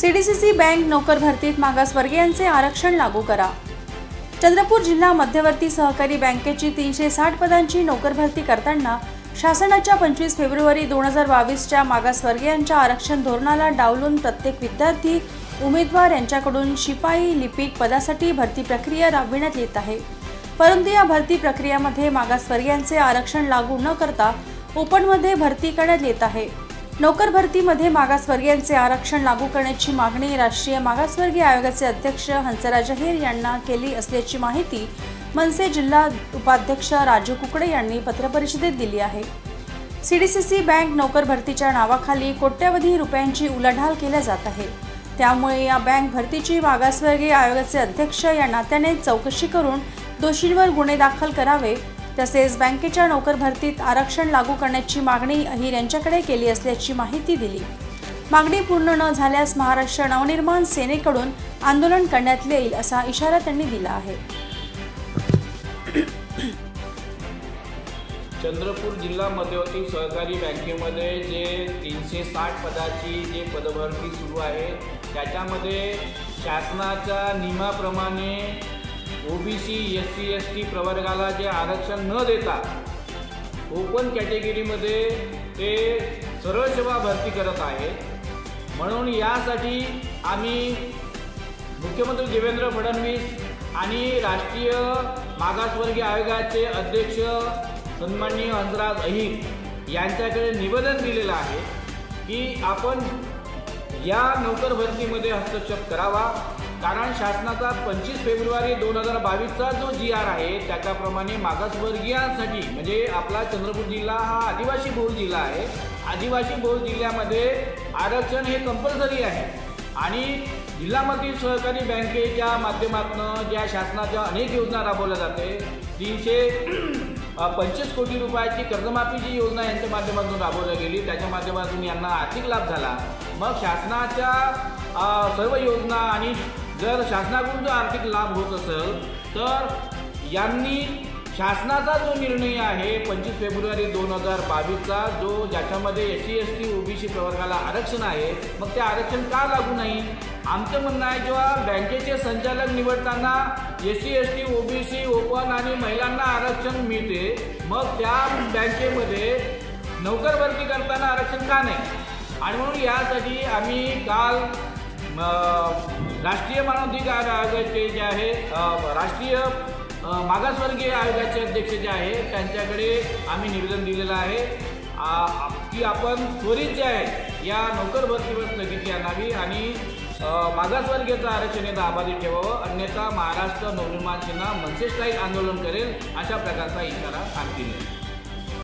CDCC bank नोकर भरतीत मागासवर्गीयांचे आरक्षण लागू करा। चंद्रपूर जिल्हा मध्यवर्ती सहकारी बँकेची 360 पदांची नोकर भरती करताना शासनाच्या 25 फेब्रुवारी 2022च्या मागासवर्गीयांच्या आरक्षण धोरणाला डावलून प्रत्येक विद्यार्थी उमेदवार यांच्याकडून शिपाई लिपिक पदासाठी भरती प्रक्रिया राबविण्यात येत आहे। परंतु या भरती प्रक्रियेमध्ये मागासवर्गीयांचे आरक्षण लागू न करता ओपनमध्ये भरती करण्यात येत आहे। नोकर भरतीमध्ये मागासवर्गीयांचे आरक्षण लागू करण्याची मागणी राष्ट्रीय मागासवर्गीय आयोगाचे अध्यक्ष हंसराज अहिर यांना केली असल्याची माहिती मनसे जिल्हा उपाध्यक्ष राजू कुकडे यांनी पत्रपरिषदेत दिली आहे। सीडीसीसी बँक नोकर भरतीच्या नावाखाली कोट्यवधी रुपयांची उलाढाल केल्या जात आहे। त्यामुळे या बँक भरतीची मागासवर्गीय आयोगाचे अध्यक्ष या नात्याने चौकशी करून दोषींवर गुन्हे दाखल करावे, तसेच बँकेच्या नोकर भरतीत आरक्षण लागू करण्याची मागणी अहिर यांच्याकडे केली असल्याची माहिती दिली। मागणी पूर्ण न झाल्यास महाराष्ट्र नवनिर्माण सेनेकडून आंदोलन करण्यात येईल असा इशारा त्यांनी दिला आहे। चंद्रपूर जिल्हा मध्यवर्ती सहकारी बँकेमध्ये जे 360 पदाची जे पदभरती सुरू आहे त्याच्यामध्ये शासनाच्या नियमाप्रमाणे ओबीसी एससी एसटी प्रवर्गाला जे आरक्षण न देता ओपन कॅटेगरीमध्ये ते सरळ सेवा भरती करत आहे। म्हणून यासाठी आम्ही मुख्यमंत्री देवेंद्र फडणवीस आणि राष्ट्रीय मागासवर्गीय आयोगाचे अध्यक्ष सन्माननीय हंसराज अहिर यांच्याकडे निवेदन दिलेलं आहे की आपण या नोकर भरतीमध्ये हस्तक्षेप करावा, कारण शासनाचा 25 फेब्रुवारी 2022चा जो GR आहे त्याच्याप्रमाणे मागासवर्गीयांसाठी म्हणजे आपला चंद्रपूर जिल्हा हा आदिवासी बहुल जिल्हा आहे। आदिवासी बहुल जिल्ह्यामध्ये आरक्षण हे कंपल्सरी आहे आणि जिल्हामधील सहकारी बँकेच्या माध्यमातून ज्या शासनाच्या अनेक योजना राबवल्या जाते 325 कोटी रुपयाची कर्जमाफीची योजना यांच्या माध्यमातून राबवली गेली, त्याच्या माध्यमातून यांना आर्थिक लाभ झाला। मग शासनाच्या सर्व योजना आणि जर शासनाकडून जो आर्थिक लाभ होत असेल तर यांनी शासनाचा जो निर्णय आहे 25 फेब्रुवारी 2022चा जो ज्याच्यामध्ये एससी एसटी ओबीसी प्रवर्गाला आरक्षण आहे, मग ते आरक्षण का लागू नाही? आमचं म्हणणं आहे जेव्हा बँकेचे संचालक निवडताना एससी एसटी ओबीसी ओपन आणि महिलांना आरक्षण मिळते, मग त्या बँकेमध्ये नोकर भरती करताना आरक्षण का नाही? आणि म्हणून यासाठी आम्ही काल राष्ट्रीय मानवाधिकार आयोगाचे जे आहे राष्ट्रीय मागासवर्गीय आयोगाचे अध्यक्ष जे आहे त्यांच्याकडे आम्ही निवेदन दिलेलं आहे की आपण त्वरित जे आहे या नोकर भरतीवर स्थगिती आणावी आणि मागासवर्गीयाचं आरक्षण यंदा अबाधित ठेवावं, अन्यथा महाराष्ट्र नवनिर्माण सेना मनसे स्ट्राईक आंदोलन करेल अशा प्रकारचा इशारा आम्ही दिला।